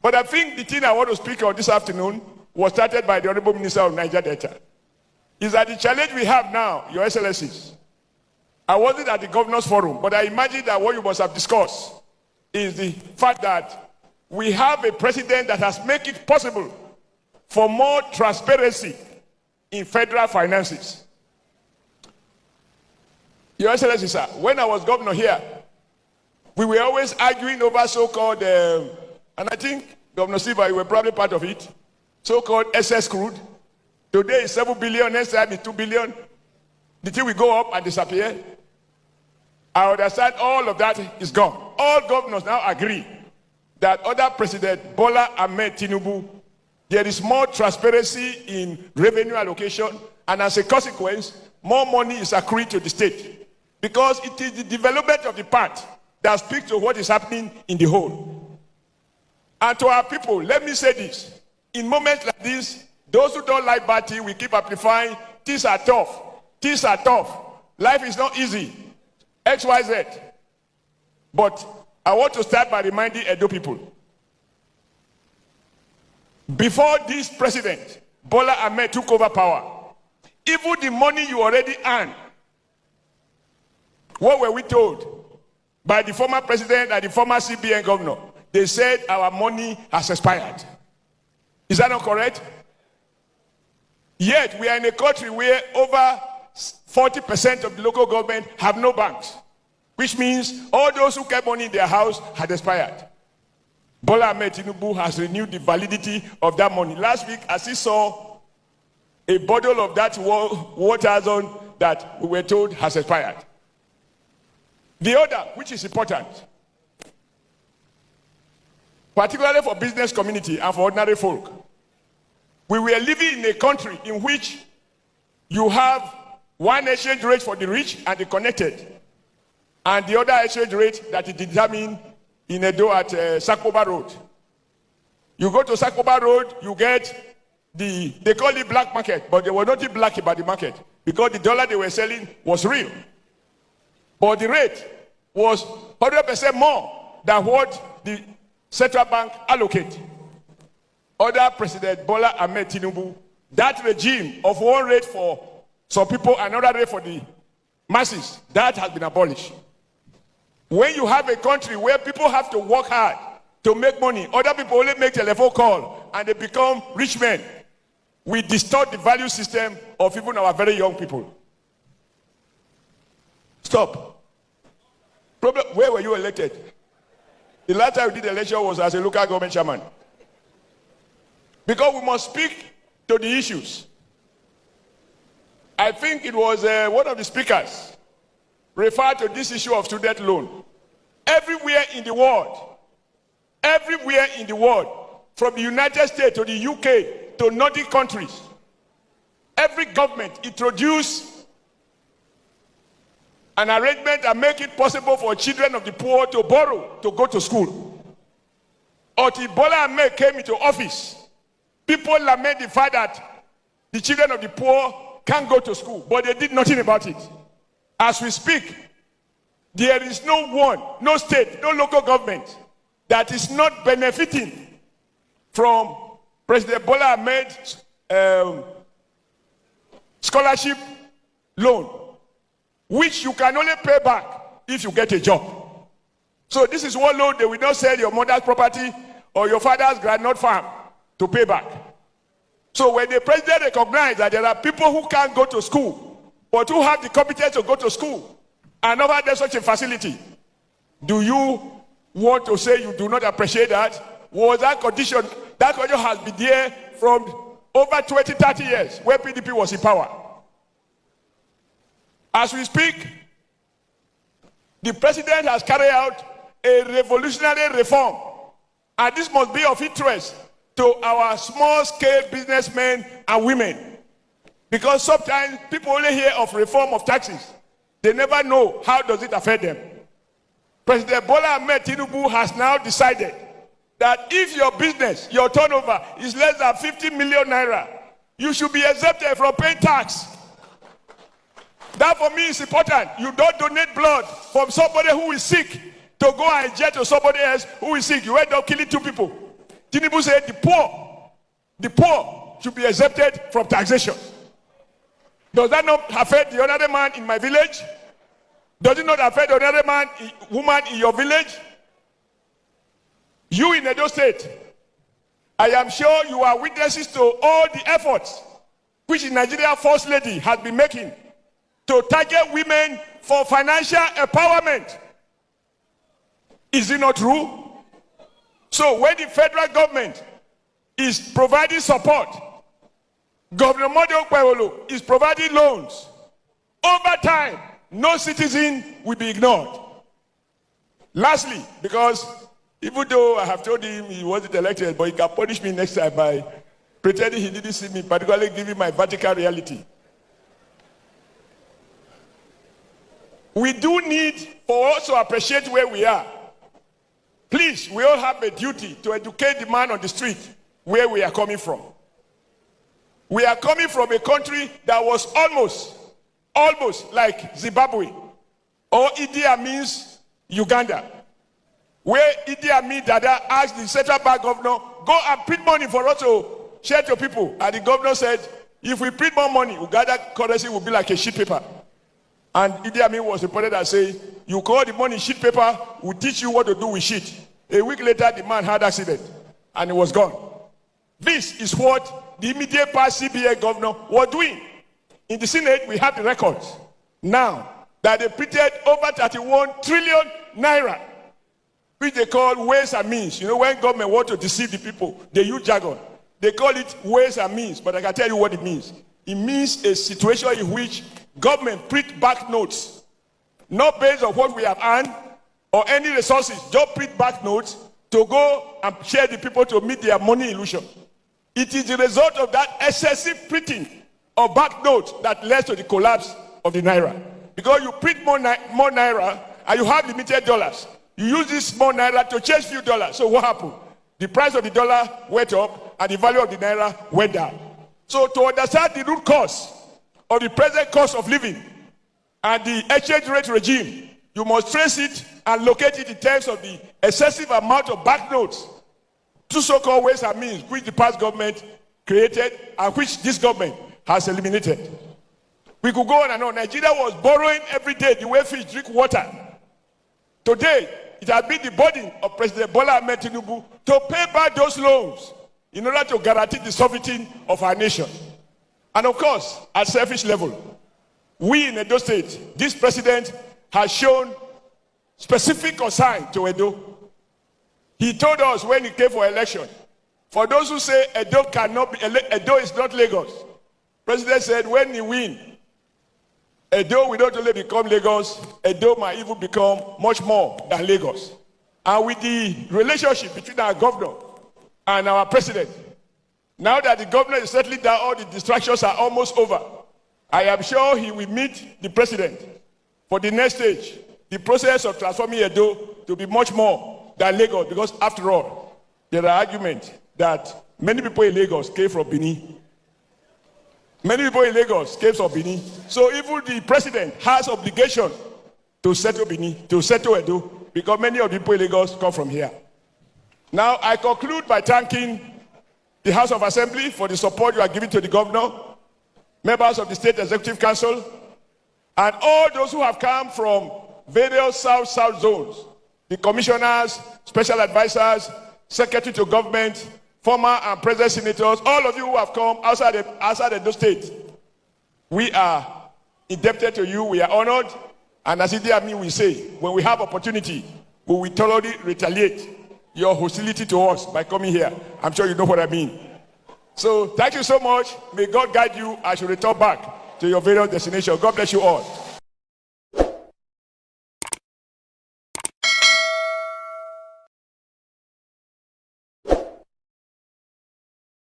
But I think the thing I want to speak on this afternoon was started by the Honorable Minister of Niger Delta. Is that the challenge we have now, Your Excellencies? I wasn't at the Governors Forum, but I imagine that what you must have discussed is the fact that we have a president that has made it possible for more transparency in federal finances. Your Excellency, sir, when I was governor here, we were always arguing over so-called, and I think, Governor Silva, you were probably part of it, so-called excess crude. Today is 7 billion, next time is 2 billion. The thing will go up and disappear. I understand all of that is gone. All governors now agree that under President Bola Ahmed Tinubu, there is more transparency in revenue allocation, and as a consequence, more money is accrued to the state. Because it is the development of the part that speaks to what is happening in the whole. And to our people, let me say this. In moments like this, those who don't like bad things, we keep amplifying, things are tough. Things are tough. Life is not easy. X, Y, Z. But I want to start by reminding Edo people. Before this president, Bola Ahmed took over power, even the money you already earned, what were we told by the former president and the former CBN governor? They said our money has expired. Is that not correct? Yet we are in a country where over 40% of the local government have no banks, which means all those who kept money in their house had expired. Bola Ahmed Tinubu has renewed the validity of that money. Last week, as he saw a bottle of that water zone that we were told has expired. The other, which is important, particularly for business community and for ordinary folk, we were living in a country in which you have one exchange rate for the rich and the connected, and the other exchange rate that is determined in Edo at Sakoba Road. You go to Sakoba Road, you get they call it black market, but they were not black about the market because the dollar they were selling was real. But the rate was 100% more than what the central bank allocate. Under President Bola Ahmed Tinubu, that regime of one rate for some people, another rate for the masses, that has been abolished. When you have a country where people have to work hard to make money, other people only make a telephone call and they become rich men, we distort the value system of even our very young people. Stop. Problem, where were you elected? The last time we did the election was as a local government chairman. Because we must speak to the issues. I think it was one of the speakers referred to this issue of student loan. Everywhere in the world, from the United States to the UK to Nordic countries, every government introduced an arrangement that make it possible for children of the poor to borrow to go to school. Until Bola Ahmed came into office, people lament the fact that the children of the poor can't go to school, but they did nothing about it. As we speak, there is no one, no state, no local government that is not benefiting from President Bola Ahmed's scholarship loan, which you can only pay back if you get a job. So this is one loan they will not sell your mother's property or your father's groundnut farm to pay back. So when the president recognizes that there are people who can't go to school, but who have the competence to go to school and offer them such a facility, do you want to say you do not appreciate that? Was that condition has been there from over 20, 30 years where PDP was in power. As we speak, the president has carried out a revolutionary reform, and this must be of interest to our small-scale businessmen and women, because sometimes people only hear of reform of taxes. They never know how does it affect them. President Bola Ahmed Tinubu has now decided that if your business, your turnover is less than 50 million naira, you should be exempted from paying tax. That for me is important. You don't donate blood from somebody who is sick to go and inject to somebody else who is sick. You end up killing two people. Tinubu said the poor should be exempted from taxation. Does that not affect the other man in my village? Does it not affect the other man, woman in your village? You in Edo State, I am sure you are witnesses to all the efforts which the Nigeria First Lady has been making to target women for financial empowerment. Is it not true? So when the federal government is providing support, Governor Modio Kwewolo is providing loans, over time, no citizen will be ignored. Lastly, because even though I have told him he wasn't elected, but he can punish me next time by pretending he didn't see me, particularly giving my vertical reality. We do need for us to appreciate where we are. Please, we all have a duty to educate the man on the street where we are coming from. We are coming from a country that was almost like Zimbabwe or Idi Amin's Uganda, where Idi Amin Dada asked the central bank governor, go and print money for us to share to people. And the governor said, if we print more money, Uganda currency will be like a sheet paper. And Idi Amin was reported as saying, you call the money sheet paper, we'll teach you what to do with sheet. A week later, the man had an accident and he was gone. This is what the immediate past CBA governor was doing. In the Senate, we have the records now that they printed over 31 trillion naira, which they call ways and means. You know, when government want to deceive the people, they use jargon. They call it ways and means, but I can tell you what it means. It means a situation in which government print back notes, not based on what we have earned or any resources, just print back notes to go and share the people to meet their money illusion. It is the result of that excessive printing of back notes that led to the collapse of the naira. Because you print more naira and you have limited dollars. You use this small naira to change few dollars. So what happened? The price of the dollar went up and the value of the naira went down. So to understand the root cause of the present cost of living and the exchange rate regime, you must trace it and locate it in terms of the excessive amount of banknotes, two so-called ways and means, which the past government created and which this government has eliminated. We could go on and on. Nigeria was borrowing every day the way fish drink water. Today, it has been the burden of President Bola Ahmed Tinubu to pay back those loans in order to guarantee the sovereignty of our nation. And of course, at selfish level, we in Edo State, this president has shown specific concern to Edo. He told us when he came for election, for those who say Edo cannot be, Edo is not Lagos. President said when he win, Edo will not only become Lagos, Edo might even become much more than Lagos. And with the relationship between our governor and our president, now that the governor is settling down, all the distractions are almost over. I am sure he will meet the president for the next stage, the process of transforming Edo to be much more than Lagos, because after all, there are arguments that many people in Lagos came from Benin. Many people in Lagos came from Benin. So even the president has obligation to settle Benin, to settle Edo, because many of the people in Lagos come from here. Now, I conclude by thanking the House of Assembly for the support you are giving to the governor, members of the State Executive Council, and all those who have come from various South zones, the commissioners, special advisors, secretary to government, former and present senators, all of you who have come outside the state. We are indebted to you, we are honored, and as Idi Amin will say, when we have opportunity, we will thoroughly retaliate your hostility to us by coming here. I'm sure you know what I mean. So thank you so much. May God guide you as you return back to your various destinations. God bless you all.